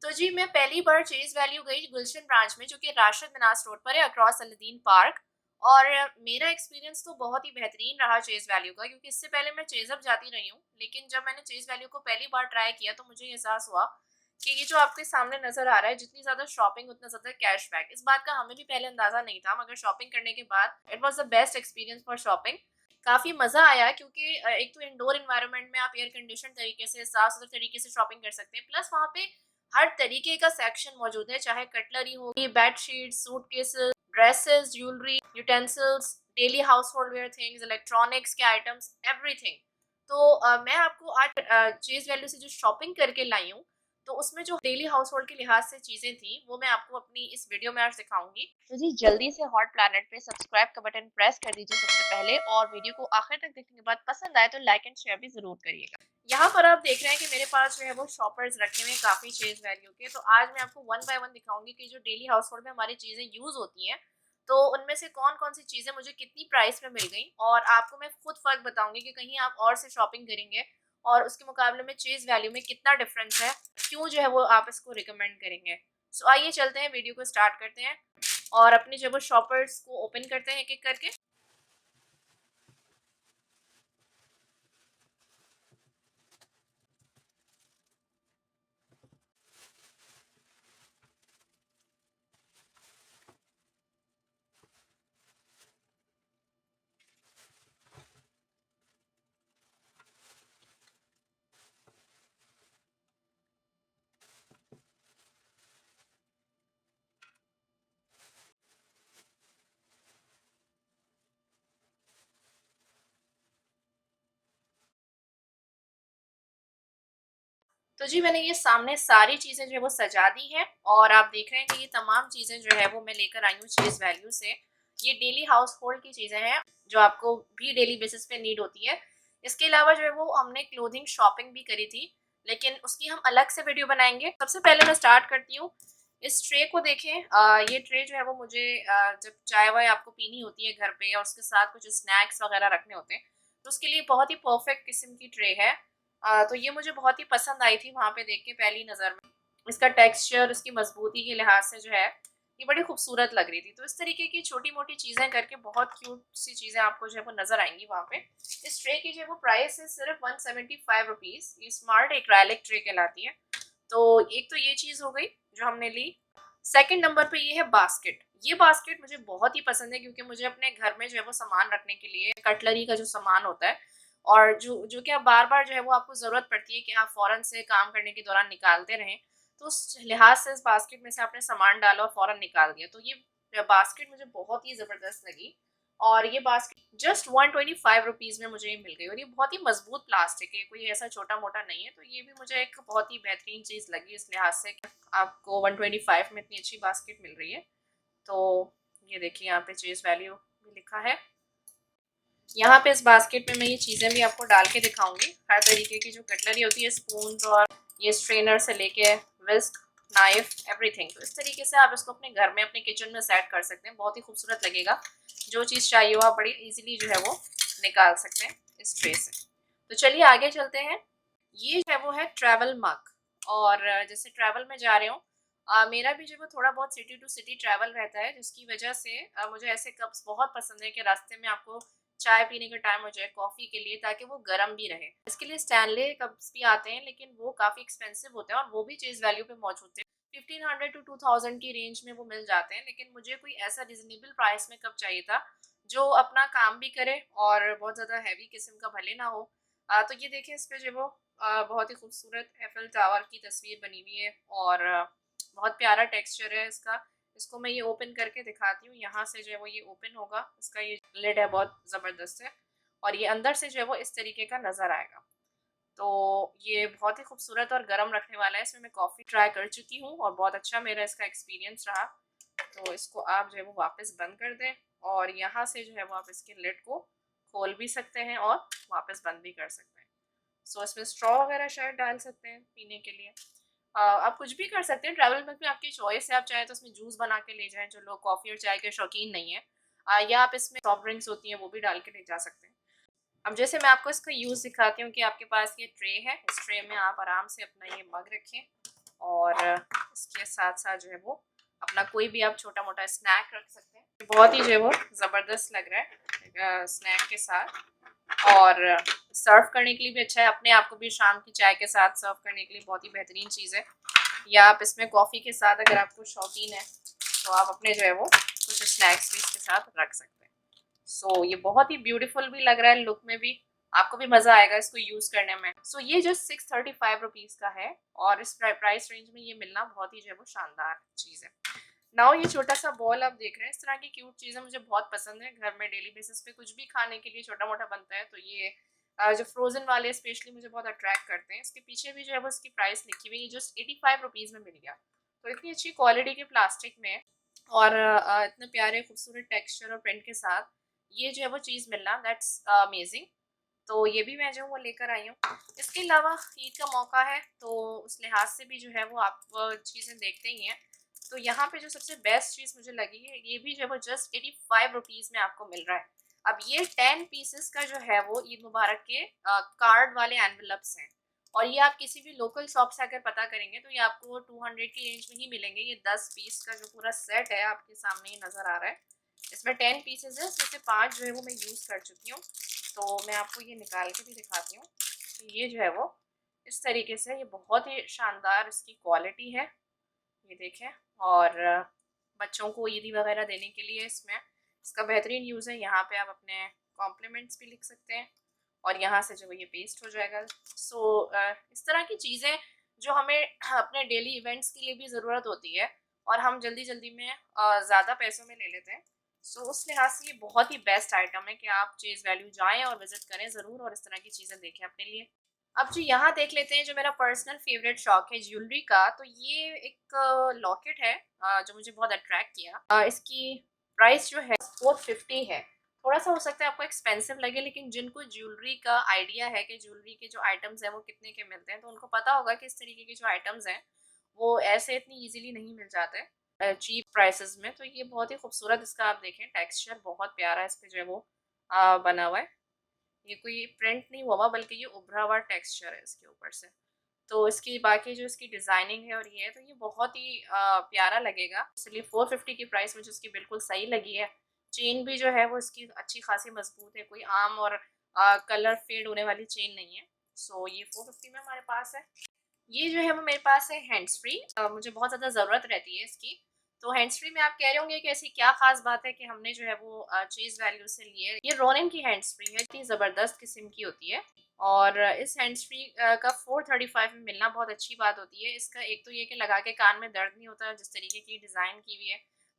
तो जी मैं पहली बार चेज़ वैल्यू गई गुलशन ब्रांच में, जो कि राशिद मिनास रोड पर है अक्रॉस अलादीन पार्क। और मेरा एक्सपीरियंस तो बहुत ही बेहतरीन रहा चेज़ वैल्यू का, क्योंकि इससे पहले मैं चेज़अप जाती रही हूँ। लेकिन जब मैंने चेज़ वैल्यू को पहली बार ट्राई किया तो मुझे ये एहसास हुआ कि ये जो आपके सामने नज़र आ रहा है, जितनी ज़्यादा शॉपिंग उतना ज़्यादा कैशबैक। इस बात का हमें भी पहले अंदाज़ा नहीं था, मगर शॉपिंग करने के बाद it was the best experience for shopping. काफ़ी मज़ा आया, क्योंकि एक तो इंडोर एनवायरनमेंट में आप एयर कंडीशन तरीके से, साफ-सुथरे तरीके से शॉपिंग कर सकते हैं। प्लस वहाँ पे हर तरीके का सेक्शन मौजूद है, चाहे कटलरी हो, bedsheets, suitcases, dresses, jewellery, utensils, daily household ware things, electronics के आइटम्स, एवरीथिंग। तो मैं आपको आज चीज़ वैल्यू से जो शॉपिंग करके लाई हूँ, तो उसमें जो डेली हाउस होल्ड के लिहाज से चीज़ें थी, वो मैं आपको अपनी इस वीडियो में आज दिखाऊंगी। तो जी जल्दी से हॉट प्लैनेट पे सब्सक्राइब का बटन प्रेस कर दीजिए सबसे पहले, और वीडियो को आखिर तक देखने के बाद पसंद आए तो लाइक एंड शेयर भी जरूर करिएगा। यहाँ पर आप देख रहे हैं कि मेरे पास जो है वो शॉपर्स रखे हुए हैं काफ़ी चीज़ वैल्यू के। तो आज मैं आपको वन बाय वन दिखाऊंगी कि जो डेली हाउस होल्ड में हमारी चीज़ें यूज़ होती हैं, तो उनमें से कौन कौन सी चीज़ें मुझे कितनी प्राइस में मिल गई। और आपको मैं खुद फ़र्क बताऊंगी कि कहीं आप और से शॉपिंग करेंगे और उसके मुकाबले में चीज़ वैल्यू में कितना डिफरेंस है, क्यों जो है वो आप इसको रिकमेंड करेंगे। सो आइए चलते हैं, वीडियो को स्टार्ट करते हैं और अपने जो वो शॉपर्स को ओपन करते हैं एक एक करके। तो जी मैंने ये सामने सारी चीज़ें जो है वो सजा दी हैं, और आप देख रहे हैं कि ये तमाम चीज़ें जो है वो मैं लेकर आई हूँ चीज़ वैल्यू से। ये डेली हाउस होल्ड की चीज़ें हैं जो आपको भी डेली बेसिस पे नीड होती है। इसके अलावा जो है वो हमने क्लोथिंग शॉपिंग भी करी थी, लेकिन उसकी हम अलग से वीडियो बनाएंगे। सबसे पहले मैं स्टार्ट करती हूँ, इस ट्रे को देखें। ये ट्रे जो है वो मुझे जब चाय वाय आपको पीनी होती है घर पे और उसके साथ कुछ स्नैक्स वगैरह रखने होते हैं, तो उसके लिए बहुत ही परफेक्ट किस्म की ट्रे है। तो ये मुझे बहुत ही पसंद आई थी वहाँ पे देख के पहली नज़र में। इसका टेक्सचर, इसकी मजबूती के लिहाज से जो है ये बड़ी खूबसूरत लग रही थी। तो इस तरीके की छोटी-मोटी चीज़ें करके बहुत क्यूट सी चीज़ें आपको जो है वो नज़र आएँगी वहाँ पे। इस ट्रे की जो है वो प्राइस है सिर्फ 175 रुपीज़। ये स्मार्ट एक्रेलिक ट्रे कहलाती है। तो एक तो ये चीज़ हो गई जो हमने ली। सेकंड नंबर पे ये है बास्केट। ये बास्केट मुझे बहुत ही पसंद है, क्योंकि मुझे अपने घर में जो है वो सामान रखने के लिए कटलरी का जो सामान होता है, और जो जो कि आप बार-बार जो है वो आपको ज़रूरत पड़ती है कि आप फ़ौरन से काम करने के दौरान निकालते रहें। तो उस लिहाज से इस बास्केट में से आपने सामान डाला और फ़ौरन निकाल दिया। तो ये बास्केट मुझे बहुत ही ज़बरदस्त लगी, और ये बास्केट जस्ट 125 रुपीज़ में मुझे ये मिल गई, और ये बहुत ही मज़बूत प्लास्टिक है, कोई ऐसा छोटा-मोटा नहीं है। तो ये भी मुझे एक बहुत ही बेहतरीन चीज़ लगी इस लिहाज से कि आपको 125 में इतनी अच्छी बास्केट मिल रही है। तो ये देखिए यहाँ पे चीज़ वैल्यू भी लिखा है। यहाँ पे इस बास्केट में मैं ये चीज़ें भी आपको डाल के दिखाऊंगी। हर तरीके की जो कटलरी होती है, स्पून्स और ये स्ट्रेनर से लेके विस्क, नाइफ, एवरीथिंग। तो इस तरीके से आप इसको अपने घर में अपने किचन में सेट कर सकते हैं, बहुत ही खूबसूरत लगेगा। जो चीज़ चाहिए हो आप बड़ी इजीली जो है वो निकाल सकते हैं इस ट्रे से। तो चलिए आगे चलते हैं। ये जो है वो है ट्रैवल मग। और जैसे ट्रैवल में जा रहे हो, मेरा भी जो है वो थोड़ा बहुत सिटी टू सिटी ट्रैवल रहता है, जिसकी वजह से मुझे ऐसे कप्स बहुत पसंद है कि रास्ते में आपको चाय पीने का टाइम हो जाए कॉफ़ी के लिए, ताकि वो गर्म भी रहे। इसके लिए स्टैनले कप्स भी आते हैं, लेकिन वो काफ़ी एक्सपेंसिव होते हैं और वो भी चीज़ वैल्यू पे मौजूद थे। 1500 टू 2000 की रेंज में वो मिल जाते हैं, लेकिन मुझे कोई ऐसा रिजनेबल प्राइस में कप चाहिए था जो अपना काम भी करे और बहुत ज़्यादा हैवी किस्म का भले ना हो। तो ये देखें, इस पे जो वो बहुत ही खूबसूरत एफिल टावर की तस्वीर बनी हुई है, और बहुत प्यारा टेक्सचर है इसका। इसको मैं ये ओपन करके दिखाती हूँ। यहाँ से जो है वो ये ओपन होगा, इसका ये लिड है बहुत ज़बरदस्त है, और ये अंदर से जो है वो इस तरीके का नज़र आएगा। तो ये बहुत ही खूबसूरत और गर्म रखने वाला है। इसमें मैं कॉफ़ी ट्राई कर चुकी हूँ और बहुत अच्छा मेरा इसका एक्सपीरियंस रहा। तो इसको आप जो है वो वापस बंद कर दें, और यहाँ से जो है वो आप इसके लिड को खोल भी सकते हैं और वापस बंद भी कर सकते हैं। सो इसमें स्ट्रॉ वगैरह शायद डाल सकते हैं पीने के लिए। आप कुछ भी कर सकते हैं। ट्रैवल मग में आपकी चॉइस है, आप चाहें तो उसमें जूस बना के ले जाएं जो लोग कॉफ़ी और चाय के शौकीन नहीं है, या आप इसमें सॉफ्ट ड्रिंक्स होती हैं वो भी डाल के ले जा सकते हैं। अब जैसे मैं आपको इसका यूज़ दिखाती हूँ कि आपके पास ये ट्रे है, इस ट्रे में आप आराम से अपना ये मग रखें, और इसके साथ साथ जो है वो अपना कोई भी आप छोटा मोटा स्नैक रख सकते हैं। बहुत ही जो है वो ज़बरदस्त लग रहा है स्नैक के साथ, और सर्व करने के लिए भी अच्छा है। अपने आप को भी शाम की चाय के साथ सर्व करने के लिए बहुत ही बेहतरीन चीज़ है। या आप इसमें कॉफ़ी के साथ अगर आपको शौकीन है तो आप अपने जो है वो कुछ स्नैक्स भी इसके साथ रख सकते हैं। सो ये बहुत ही ब्यूटीफुल भी लग रहा है लुक में भी, आपको भी मज़ा आएगा इसको यूज़ करने में। सो ये जो 635 रुपीज़ का है और इस प्राइस रेंज में ये मिलना बहुत ही जो है वो शानदार चीज़ है। नाउ ये छोटा सा बॉल आप देख रहे हैं, इस तरह की क्यूट चीज़ें मुझे बहुत पसंद है। घर में डेली बेसिस पे कुछ भी खाने के लिए छोटा मोटा बनता है तो ये जो फ्रोजन वाले स्पेशली मुझे बहुत अट्रैक्ट करते हैं। इसके पीछे भी जो है वो इसकी प्राइस लिखी हुई है, जस्ट 85 रुपीज़ में मिल गया। तो इतनी अच्छी क्वालिटी के प्लास्टिक में और इतने प्यारे खूबसूरत टेक्सचर और प्रिंट के साथ ये जो है वो चीज़ मिलना, दैट्स अमेजिंग। तो ये भी मैं जो हूँ वो लेकर आई हूँ। इसके अलावा ईद का मौका है तो उस लिहाज से भी जो है वो आप चीज़ें देखते ही हैं। तो यहाँ पे जो सबसे बेस्ट चीज़ मुझे लगी है, ये भी जो है वो जस्ट 85 रुपीज़ में आपको मिल रहा है। अब ये 10 पीसेस का जो है वो ईद मुबारक के कार्ड वाले एनवेलप्स हैं, और ये आप किसी भी लोकल शॉप से अगर पता करेंगे तो ये आपको 200 की रेंज में ही मिलेंगे। ये 10 पीस का जो पूरा सेट है आपके सामने ये नज़र आ रहा है। इसमें 10 पीसेस है, इसमें से 5 जो है वो मैं यूज़ कर चुकी हूँ। तो मैं आपको ये निकाल के भी दिखाती हूँ। तो ये जो है वो इस तरीके से, ये बहुत ही शानदार इसकी क्वालिटी है, ये देखें। और बच्चों को ईदी वगैरह देने के लिए इसमें इसका बेहतरीन यूज़ है। यहाँ पे आप अपने कॉम्प्लीमेंट्स भी लिख सकते हैं और यहाँ से जो ये पेस्ट हो जाएगा। सो इस तरह की चीज़ें जो हमें अपने डेली इवेंट्स के लिए भी ज़रूरत होती है और हम जल्दी जल्दी में ज़्यादा पैसों में ले लेते हैं। सो उस लिहाज से ये बहुत ही बेस्ट आइटम है कि आप चीज़ वैल्यू जाएँ और विज़िट करें ज़रूर और इस तरह की चीज़ें देखें अपने लिए। अब जो यहाँ देख लेते हैं, जो मेरा पर्सनल फेवरेट शौक है ज्वेलरी का, तो ये एक लॉकेट है जो मुझे बहुत अट्रैक्ट किया। इसकी प्राइस जो है 450 है। थोड़ा सा हो सकता है आपको एक्सपेंसिव लगे, लेकिन जिनको ज्वेलरी का आइडिया है कि ज्वेलरी के जो आइटम्स हैं वो कितने के मिलते हैं, तो उनको पता होगा कि इस तरीके के जो आइटम्स हैं वो ऐसे इतनी ईजिली नहीं मिल जाते चीप प्राइसेस में। तो ये बहुत ही खूबसूरत, इसका आप देखें टेक्सचर बहुत प्यारा इस पे जो है वो बना हुआ है। ये कोई प्रिंट नहीं हुआ बल्कि ये उभरा हुआ टेक्सचर है इसके ऊपर से। तो इसकी बाकी जो इसकी डिज़ाइनिंग है और ये है, तो ये बहुत ही प्यारा लगेगा। इसलिए 450 की प्राइस मुझे इसकी बिल्कुल सही लगी है। चेन भी जो है वो इसकी अच्छी खासी मजबूत है, कोई आम और कलर फेड होने वाली चेन नहीं है। सो ये 450 में हमारे पास है। ये जो है वो मेरे पास है हैंड्स फ्री, मुझे बहुत ज़्यादा ज़रूरत रहती है इसकी। तो हैंड्स फ्री में आप कह रहे होंगे कि ऐसी क्या खास बात है कि हमने जो है वो चीज़ वैल्यू से लिए। ये रोनिन की हैंड्स फ्री है, इतनी ज़बरदस्त किस्म की होती है। और इस हैंड्स फ्री का 435 में मिलना बहुत अच्छी बात होती है। इसका एक तो ये कि लगा के कान में दर्द नहीं होता जिस तरीके की डिज़ाइन की हुई है,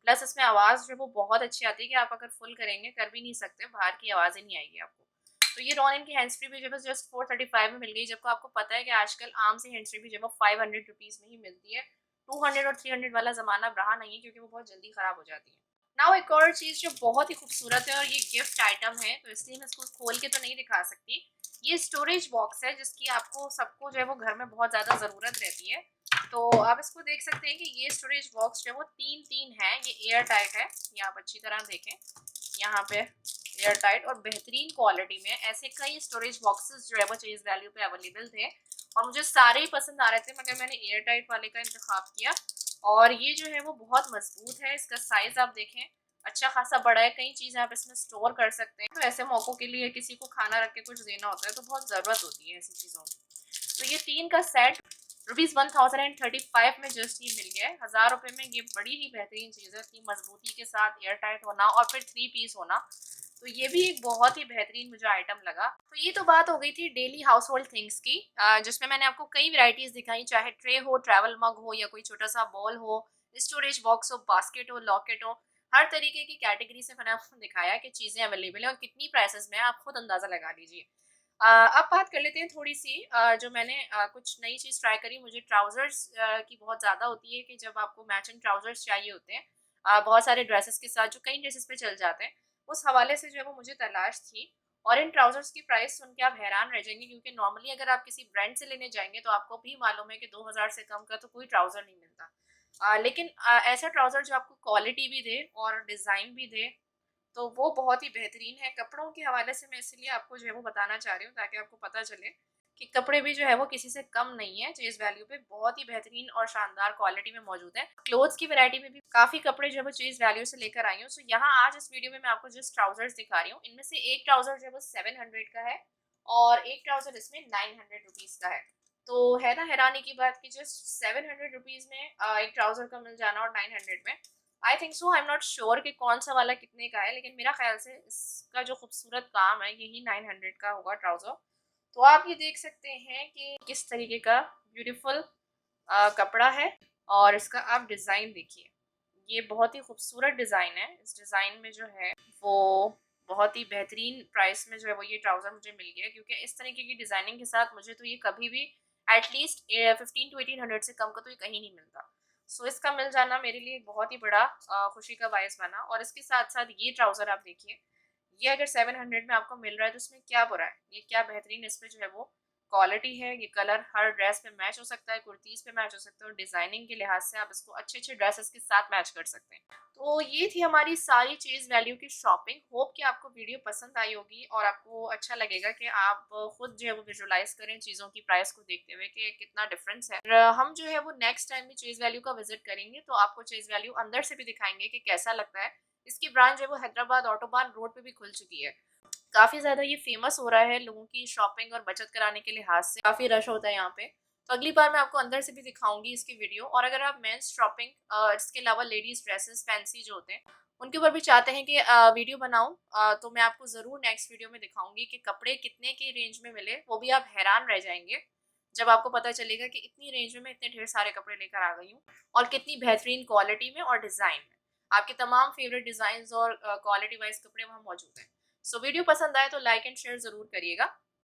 प्लस इसमें आवाज़ जो है वो बहुत अच्छी आती है कि आप अगर फुल करेंगे कर भी नहीं सकते, बाहर की आवाज़ ही नहीं आएगी आपको। तो ये रॉनिन की हैंड्स फ्री भी जो है जस्ट 435 में मिल गई, जबकि आपको पता है कि आजकल आम से हैंड्स फ्री भी जो है 500 रुपीज़ में ही मिलती है। 200 और 300 वाला ज़माना अब रहा नहीं है, क्योंकि वो बहुत जल्दी ख़राब हो जाती है। नाउ एक और चीज़ जो बहुत ही खूबसूरत है और ये गिफ्ट आइटम है, तो इसलिए मैं इसको खोल के तो नहीं दिखा सकती। ये स्टोरेज बॉक्स है जिसकी आपको सबको जो है वो घर में बहुत ज़्यादा ज़रूरत रहती है। तो आप इसको देख सकते हैं कि ये स्टोरेज बॉक्स जो है वो 3 है, ये एयर टाइट है। ये आप अच्छी तरह देखें, यहाँ पे एयर टाइट और बेहतरीन क्वालिटी में ऐसे कई स्टोरेज बॉक्सेस जो है वो चीज़ वैल्यू पे अवेलेबल थे और मुझे सारे ही पसंद आ रहे थे, मगर मैंने एयर टाइट वाले का इंतखाब किया। और ये जो है वो बहुत मजबूत है, इसका साइज आप देखें अच्छा खासा बड़ा है, कई चीज़ें आप इसमें स्टोर कर सकते हैं। तो ऐसे मौक़ों के लिए किसी को खाना रख के कुछ देना होता है तो बहुत ज़रूरत होती है ऐसी चीज़ों की। तो ये 3 का सेट ₹1035 में जस्ट ये मिल गया है। 1000 रुपये में ये बड़ी ही बेहतरीन चीज़ है, इतनी मजबूती के साथ एयर टाइट होना और फिर 3 पीस होना, तो ये भी एक बहुत ही बेहतरीन मुझे आइटम लगा। तो ये तो बात हो गई थी डेली हाउस होल्ड थिंग्स की, जिसमें मैंने आपको कई वैरायटीज़ दिखाई, चाहे ट्रे हो, ट्रैवल मग हो या कोई छोटा सा बॉल हो, स्टोरेज बॉक्स हो, बास्केट हो, लॉकेट हो, हर तरीके की कैटेगरी से मैंने आपको दिखाया कि चीज़ें अवेलेबल है और कितनी प्राइसेस में है, आप खुद अंदाज़ा लगा लीजिए। अब बात कर लेते हैं थोड़ी सी जो मैंने कुछ नई चीज़ ट्राई करी। मुझे ट्राउज़र्स की बहुत ज़्यादा होती है कि जब आपको मैचिंग ट्राउज़र्स चाहिए होते हैं बहुत सारे ड्रेसेस के साथ जो कई ड्रेसेस पे चल जाते हैं, उस हवाले से जो है वो मुझे तलाश थी। और इन ट्राउज़र्स की प्राइस सुन के आप हैरान रह जाएंगे, क्योंकि नॉर्मली अगर आप किसी ब्रांड से लेने जाएंगे तो आपको भी मालूम है कि 2000 से कम का तो कोई ट्राउज़र नहीं मिलता। लेकिन ऐसा ट्राउज़र जो आपको क्वालिटी भी दे और डिज़ाइन भी दे, तो वो बहुत ही बेहतरीन है। कपड़ों के हवाले से मैं इसलिए आपको जो है वो बताना चाह रही हूँ ताकि आपको पता चले कि कपड़े भी जो है वो किसी से कम नहीं है, चेज वैल्यू पे बहुत ही बेहतरीन और शानदार क्वालिटी में मौजूद है। क्लोथ्स की वैरायटी में भी काफी कपड़े जो है वो चेज वैल्यू से लेकर आई हूँ। सो यहाँ आज इस वीडियो में मैं आपको जस्ट ट्राउजर्स दिखा रही हूँ। इनमें से एक ट्राउजर जो है वो 700 का है और एक ट्राउजर इसमें 900 रुपीज का है। तो है ना हैरानी की बात कि जस्ट 700 रुपीज में एक ट्राउजर का मिल जाना और 900 में, I think so, I am not sure कि कौन सा वाला कितने का है, लेकिन मेरा ख्याल से इसका जो खूबसूरत काम है यही 900 का होगा ट्राउजर। तो आप ये देख सकते हैं कि किस तरीके का ब्यूटीफुल कपड़ा है और इसका आप डिज़ाइन देखिए, ये बहुत ही खूबसूरत डिज़ाइन है। इस डिज़ाइन में जो है वो बहुत ही बेहतरीन प्राइस में जो है वो ये ट्राउज़र मुझे मिल गया, क्योंकि इस तरीके की डिज़ाइनिंग के साथ मुझे तो ये कभी भी एटलीस्ट 15 to 1800 से कम का तो ये कहीं नहीं मिलता। सो इसका मिल जाना मेरे लिए बहुत ही बड़ा खुशी का बायस बना। और इसके साथ साथ ये ट्राउज़र आप देखिए, ये अगर 700 में आपको मिल रहा है तो इसमें क्या बुरा है, ये क्या बेहतरीन इसमें जो है वो क्वालिटी है। ये कलर हर ड्रेस पे मैच हो सकता है, कुर्तीज़ पे मैच हो सकता है और डिज़ाइनिंग के लिहाज से आप इसको अच्छे अच्छे ड्रेसेस के साथ मैच कर सकते हैं। तो ये थी हमारी सारी चीज़ वैल्यू की शॉपिंग। होप कि आपको वीडियो पसंद आई होगी और आपको अच्छा लगेगा कि आप खुद जो है वो विजुलाइज करें चीज़ों की प्राइस को देखते हुए कि कितना डिफरेंस है। और हम जो है वो नेक्स्ट टाइम भी चीज़ वैल्यू का विजिट करेंगे तो आपको चीज़ वैल्यू अंदर से भी दिखाएंगे कि कैसा लगता है। इसकी ब्रांच जो है वो हैदराबाद ऑटोबान रोड पे भी खुल चुकी है। काफ़ी ज़्यादा ये फेमस हो रहा है लोगों की शॉपिंग और बचत कराने के लिहाज से, काफ़ी रश होता है यहाँ पे। तो अगली बार मैं आपको अंदर से भी दिखाऊंगी इसकी वीडियो। और अगर आप मेंस शॉपिंग इसके अलावा लेडीज ड्रेसेस फैंसी जो होते हैं उनके ऊपर भी चाहते हैं कि वीडियो बनाऊं, तो मैं आपको ज़रूर नेक्स्ट वीडियो में दिखाऊंगी कि कपड़े कितने की रेंज में मिले। वो भी आप हैरान रह जाएंगे जब आपको पता चलेगा कि इतनी रेंज में मैं इतने ढेर सारे कपड़े लेकर आ गई हूँ और कितनी बेहतरीन क्वालिटी में और डिज़ाइन में। आपके तमाम फेवरेट डिज़ाइन और क्वालिटी वाइज कपड़े वहाँ मौजूद हैं। सो वीडियो पसंद आए तो लाइक एंड शेयर ज़रूर करिएगा।